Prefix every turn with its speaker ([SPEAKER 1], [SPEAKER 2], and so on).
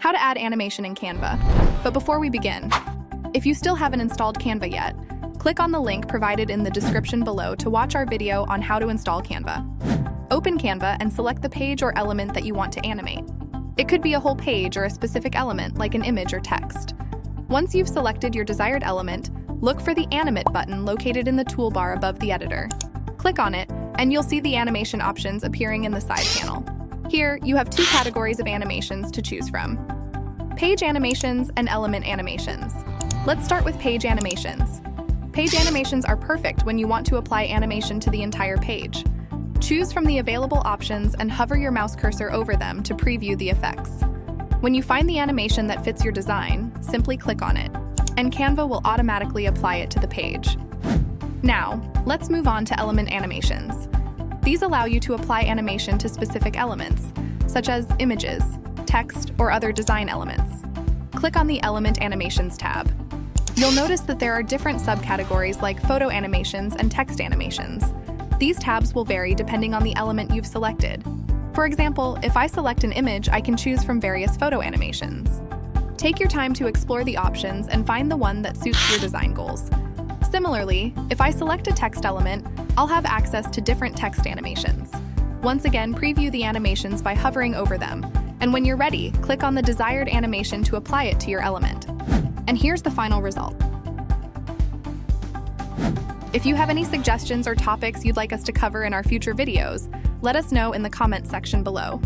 [SPEAKER 1] how to add animation in Canva. But before we begin, if you still haven't installed Canva yet, click on the link provided in the description below to watch our video on how to install Canva. Open Canva and select the page or element that you want to animate. It could be a whole page or a specific element like an image or text. Once you've selected your desired element, look for the Animate button located in the toolbar above the editor. Click on it, and you'll see the animation options appearing in the side panel. Here, you have two categories of animations to choose from: page animations and element animations. Let's start with page animations. Page animations are perfect when you want to apply animation to the entire page. Choose from the available options and hover your mouse cursor over them to preview the effects. When you find the animation that fits your design, simply click on it, and Canva will automatically apply it to the page. Now, let's move on to element animations. These allow you to apply animation to specific elements, such as images, text, or other design elements. Click on the Element Animations tab. You'll notice that there are different subcategories like photo animations and text animations. These tabs will vary depending on the element you've selected. For example, if I select an image, I can choose from various photo animations. Take your time to explore the options and find the one that suits your design goals. Similarly, if I select a text element, I'll have access to different text animations. Once again, preview the animations by hovering over them, and when you're ready, click on the desired animation to apply it to your element. And here's the final result. If you have any suggestions or topics you'd like us to cover in our future videos, let us know in the comments section below.